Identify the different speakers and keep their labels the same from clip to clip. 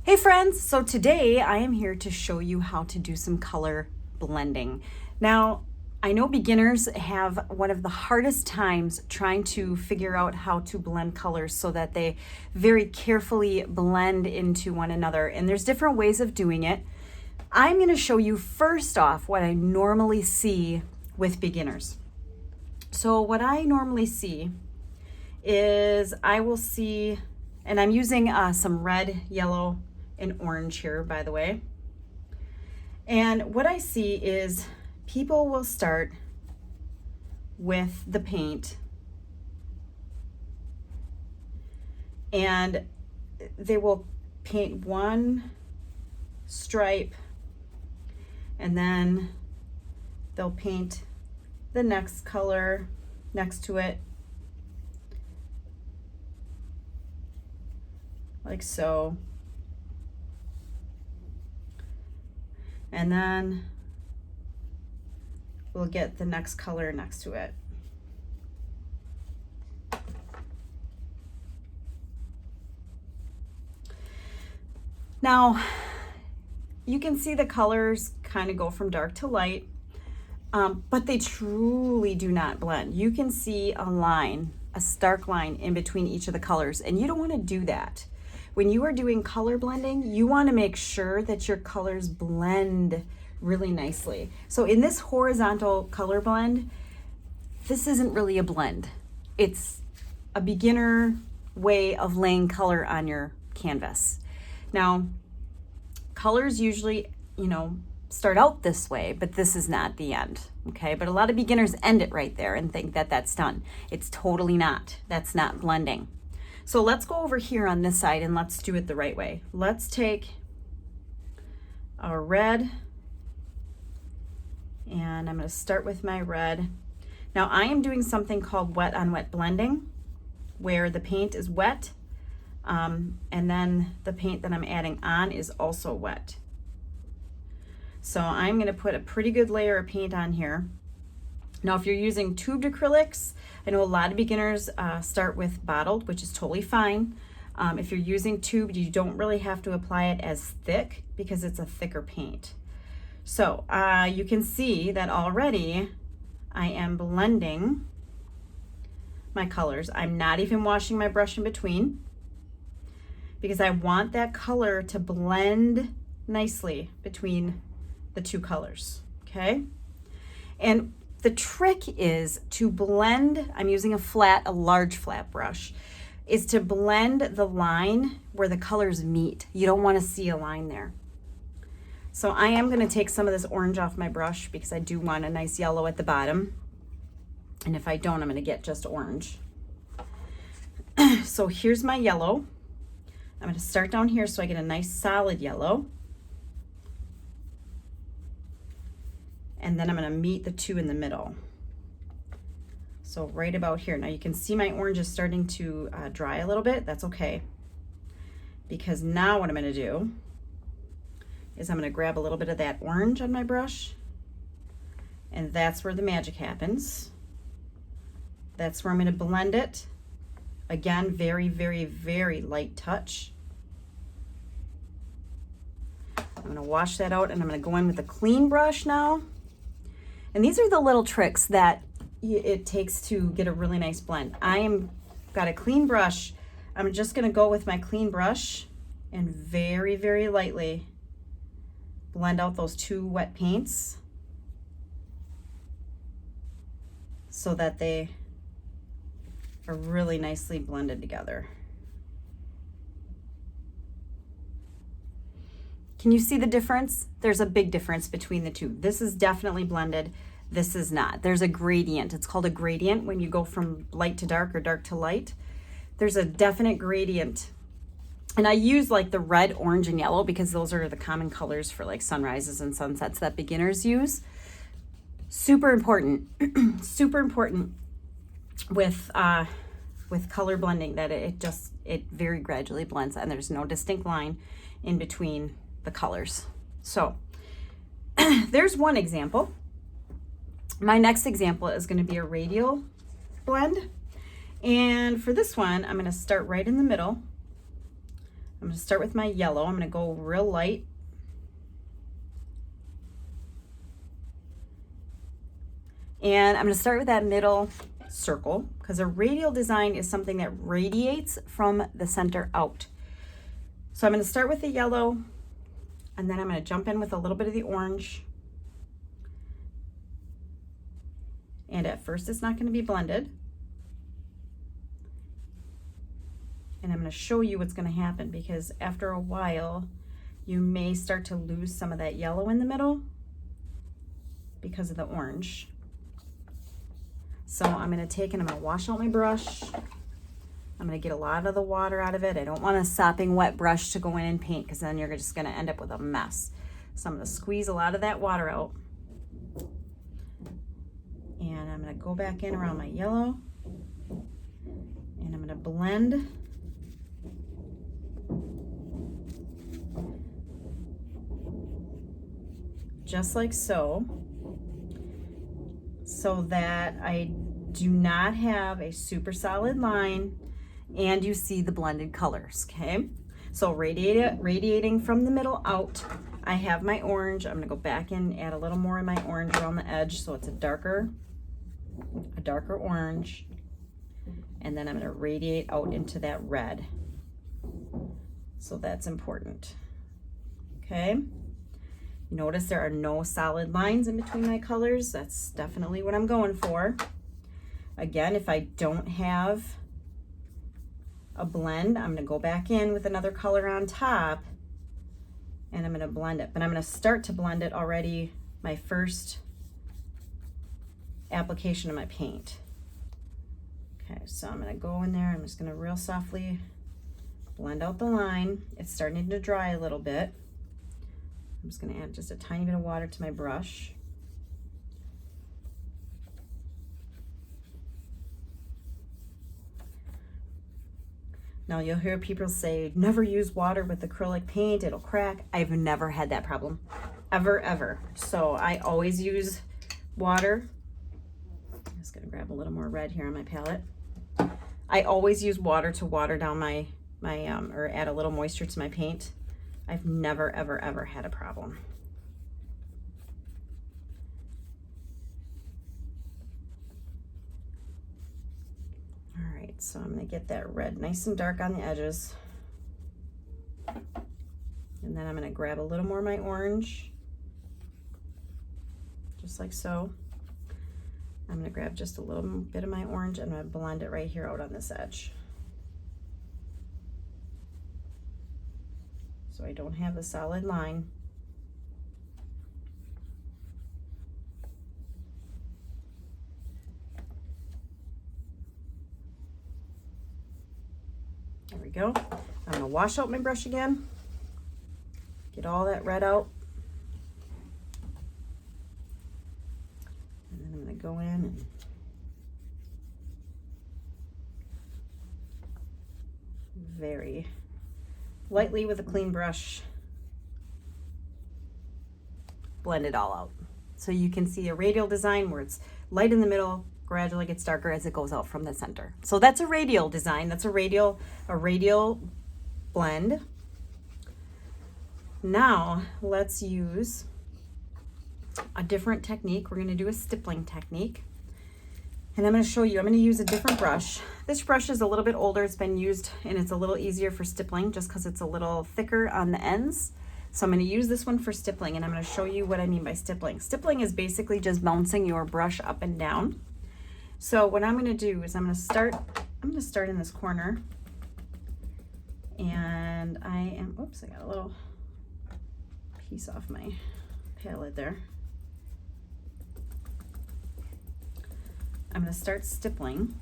Speaker 1: Hey friends, so today I am here to show you how to do some color blending. Now, I know beginners have one of the hardest times trying to figure out how to blend colors so that they very carefully blend into one another, and there's different ways of doing it. I'm going to show you first off what I normally see with beginners. So what I normally see is I will see, and I'm using some red, yellow, and orange here, by the way. And what I see is people will start with the paint and they will paint one stripe and then they'll paint the next color next to it, like so. And then we'll get the next color next to it. Now, you can see the colors kind of go from dark to light, but they truly do not blend. You can see a line, a stark line in between each of the colors, and you don't want to do that. When you are doing color blending, you want to make sure that your colors blend really nicely. So in this horizontal color blend, this isn't really a blend. It's a beginner way of laying color on your canvas. Now, colors usually, start out this way, but this is not the end, okay? But a lot of beginners end it right there and think that that's done. It's totally not. That's not blending. So let's go over here on this side and let's do it the right way. Let's take our red, and I'm going to start with my red. Now I am doing something called wet on wet blending, where the paint is wet, and then the paint that I'm adding on is also wet. So I'm going to put a pretty good layer of paint on here. Now, if you're using tubed acrylics, I know a lot of beginners start with bottled, which is totally fine. If you're using tubed, you don't really have to apply it as thick because it's a thicker paint. So you can see that already I am blending my colors. I'm not even washing my brush in between because I want that color to blend nicely between the two colors, okay? And the trick is to blend, I'm using a large flat brush, is to blend the line where the colors meet. You don't want to see a line there. So I am going to take some of this orange off my brush because I do want a nice yellow at the bottom. And if I don't, I'm going to get just orange. So here's my yellow. I'm going to start down here so I get a nice solid yellow. And then I'm going to meet the two in the middle. So right about here. Now you can see my orange is starting to dry a little bit. That's okay. Because now what I'm going to do is I'm going to grab a little bit of that orange on my brush. And that's where the magic happens. That's where I'm going to blend it. Again, very, very, very light touch. I'm going to wash that out and I'm going to go in with a clean brush now. And these are the little tricks that it takes to get a really nice blend. Got a clean brush. I'm just going to go with my clean brush and very, very lightly blend out those two wet paints so that they are really nicely blended together. Can you see the difference? There's a big difference between the two. This is definitely blended. This is not. There's a gradient. It's called a gradient when you go from light to dark or dark to light. There's a definite gradient. And I use like the red, orange, and yellow because those are the common colors for like sunrises and sunsets that beginners use. Super important. Super important with color blending that it very gradually blends and there's no distinct line in between the colors. So there's one example. My next example is going to be a radial blend. And for this one, I'm going to start right in the middle. I'm going to start with my yellow. I'm going to go real light. And I'm going to start with that middle circle because a radial design is something that radiates from the center out. So I'm going to start with the yellow, and then I'm going to jump in with a little bit of the orange. And at first it's not going to be blended. And I'm going to show you what's going to happen, because after a while you may start to lose some of that yellow in the middle because of the orange. So I'm going to take and I'm going to wash out my brush. I'm going to get a lot of the water out of it. I don't want a sopping wet brush to go in and paint, because then you're just going to end up with a mess. So I'm going to squeeze a lot of that water out. And I'm going to go back in around my yellow. And I'm going to blend. Just like so. So that I do not have a super solid line and you see the blended colors, okay? So radiating from the middle out, I have my orange. I'm gonna go back in, add a little more of my orange around the edge so it's a darker orange. And then I'm gonna radiate out into that red. So that's important, okay? Notice there are no solid lines in between my colors. That's definitely what I'm going for. Again, if I don't have a blend, I'm gonna go back in with another color on top and I'm gonna blend it. But I'm gonna start to blend it already my first application of my paint. Okay, so I'm gonna go in there, I'm just gonna real softly blend out the line. It's starting to dry a little bit. I'm just going to add just a tiny bit of water to my brush. Now you'll hear people say, never use water with acrylic paint, it'll crack. I've never had that problem, ever. So I always use water. I'm just going to grab a little more red here on my palette. I always use water to water down my or add a little moisture to my paint. I've never, ever had a problem. All right, so I'm gonna get that red nice and dark on the edges. And then I'm gonna grab a little more of my orange, just like so. I'm gonna grab just a little bit of my orange and I'm gonna blend it right here out on this edge. So I don't have a solid line. There we go. I'm gonna wash out my brush again. Get all that red out. And then I'm gonna go in and very lightly with a clean brush, blend it all out. So you can see a radial design where it's light in the middle, gradually gets darker as it goes out from the center. So that's a radial design. That's a radial blend. Now let's use a different technique. We're going to do a stippling technique. And I'm going to show you, I'm going to use a different brush. This brush is a little bit older. It's been used and it's a little easier for stippling just because it's a little thicker on the ends. So I'm going to use this one for stippling and I'm going to show you what I mean by stippling. Stippling is basically just bouncing your brush up and down. So what I'm going to do is I'm going to start in this corner. And oops, I got a little piece off my palette there. I'm going to start stippling.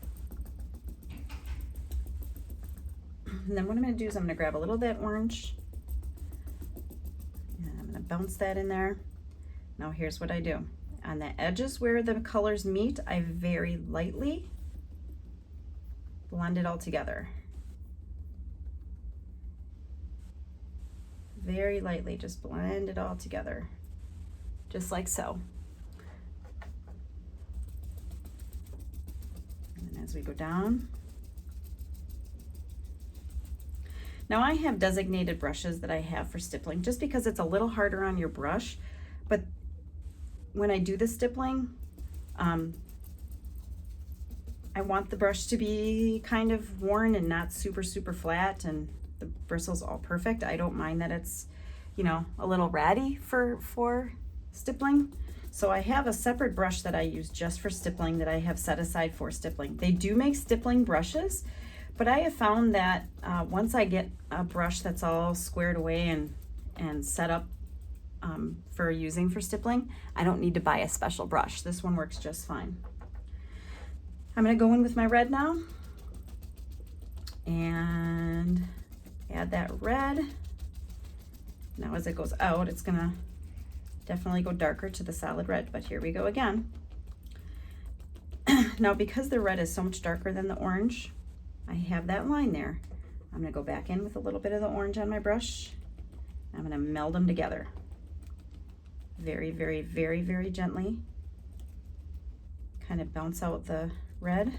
Speaker 1: And then what I'm going to do is I'm going to grab a little of that orange and I'm going to bounce that in there. Now here's what I do. On the edges where the colors meet, I very lightly blend it all together. Very lightly, just blend it all together, just like so. And then as we go down. Now I have designated brushes that I have for stippling just because it's a little harder on your brush, but when I do the stippling, I want the brush to be kind of worn and not super, super flat and the bristles all perfect. I don't mind that it's, you know, a little ratty for stippling. So I have a separate brush that I use just for stippling that I have set aside for stippling. They do make stippling brushes, but I have found that once I get a brush that's all squared away and set up for using for stippling, I don't need to buy a special brush. This one works just fine. I'm going to go in with my red now and add that red. Now as it goes out, it's going to definitely go darker to the solid red, but here we go again. Now because the red is so much darker than the orange, I have that line there. I'm going to go back in with a little bit of the orange on my brush. I'm going to meld them together. Very, very, very, very gently. Kind of bounce out the red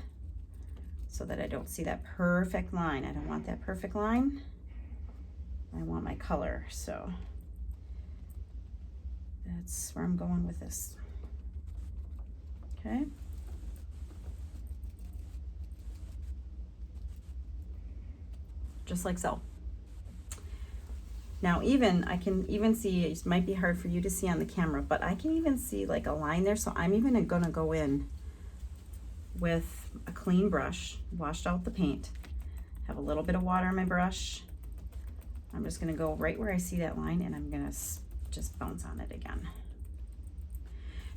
Speaker 1: so that I don't see that perfect line. I don't want that perfect line. I want my color, so that's where I'm going with this. Okay. Just like so. Now I can even see, it might be hard for you to see on the camera, but I can even see like a line there, so I'm even gonna go in with a clean brush, washed out the paint, have a little bit of water on my brush. I'm just gonna go right where I see that line and I'm gonna just bounce on it again.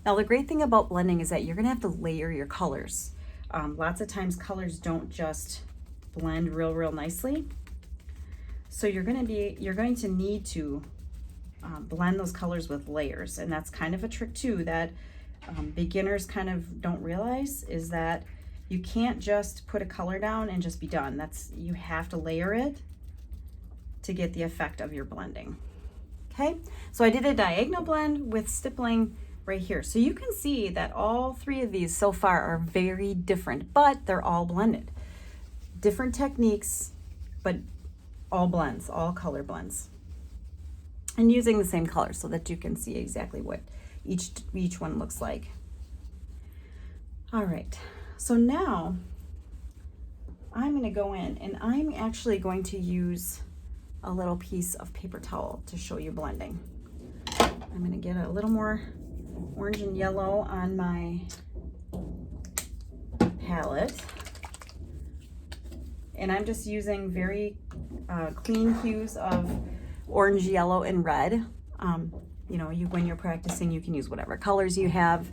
Speaker 1: Now the great thing about blending is that you're gonna have to layer your colors. Lots of times colors don't just blend real nicely. So you're going to need to blend those colors with layers, and that's kind of a trick too that beginners kind of don't realize, is that you can't just put a color down and just be done. You have to layer it to get the effect of your blending. Okay, so I did a diagonal blend with stippling right here. So you can see that all three of these so far are very different, but they're all blended. Different techniques, but all blends, all color blends. And using the same color so that you can see exactly what each one looks like. All right, so now I'm going to go in and I'm actually going to use a little piece of paper towel to show you blending. I'm going to get a little more orange and yellow on my palette. And I'm just using very clean hues of orange, yellow, and red. You know, when you're practicing, you can use whatever colors you have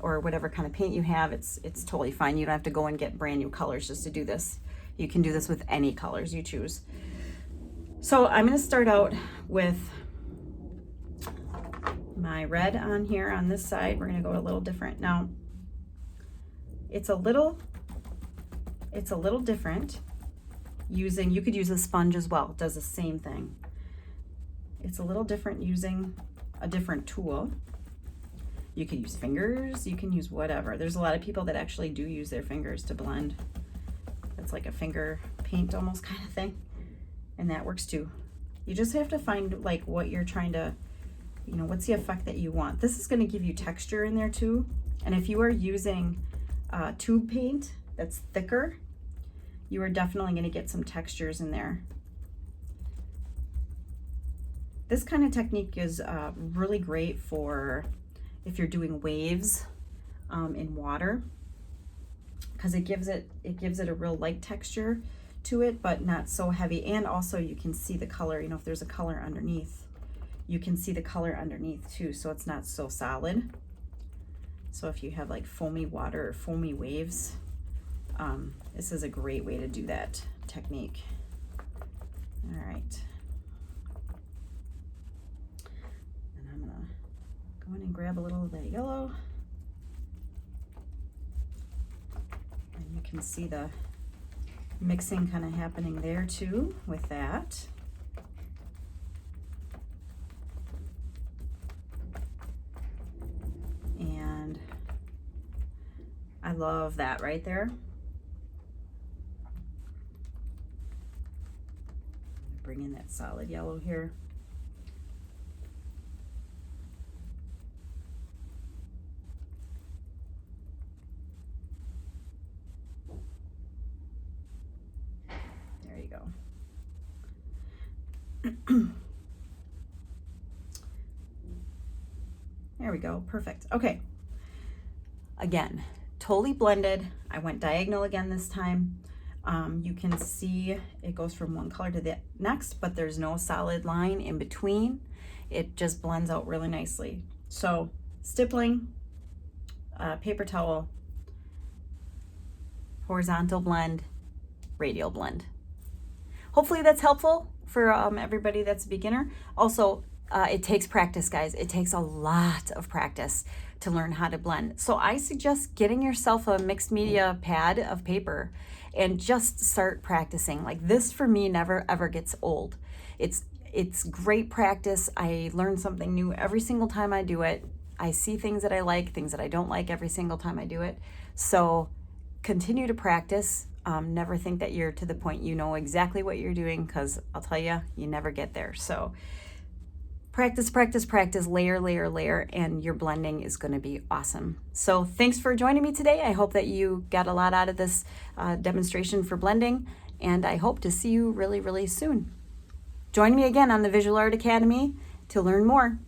Speaker 1: or whatever kind of paint you have. It's totally fine. You don't have to go and get brand new colors just to do this. You can do this with any colors you choose. So I'm going to start out with my red on here on this side. We're going to go a little different. Now, it's a little different using, you could use a sponge as well, it does the same thing. It's a little different using a different tool. You can use fingers, you can use whatever. There's a lot of people that actually do use their fingers to blend. It's like a finger paint almost kind of thing, and that works too. You just have to find like what you're trying to, you know, what's the effect that you want. This is going to give you texture in there too, and if you are using tube paint that's thicker, you are definitely going to get some textures in there. This kind of technique is really great for if you're doing waves in water, because it gives it a real light texture to it, but not so heavy. And also you can see the color, you know, if there's a color underneath, you can see the color underneath too, so it's not so solid. So if you have like foamy water or foamy waves, this is a great way to do that technique. All right. And I'm gonna go in and grab a little of that yellow. And you can see the mixing kind of happening there too with that. And I love that right there. bring in that solid yellow here. There you go. There we go, perfect. Okay, again, totally blended. I went diagonal again this time. You can see it goes from one color to the next, but there's no solid line in between. It just blends out really nicely. So stippling, paper towel, horizontal blend, radial blend. Hopefully that's helpful for everybody that's a beginner. Also, it takes practice, guys. It takes a lot of practice to learn how to blend. So I suggest getting yourself a mixed media pad of paper and just start practicing. Like this for me never ever gets old. It's great practice. I learn something new every single time I do it. I see things that I like, things that I don't like every single time I do it. So continue to practice. Never think that you're to the point you know exactly what you're doing, because I'll tell you, you never get there. So practice, practice, practice, layer, layer, layer, and your blending is going to be awesome. So thanks for joining me today. I hope that you got a lot out of this demonstration for blending, and I hope to see you really, really soon. Join me again on the Visual Art Academy to learn more.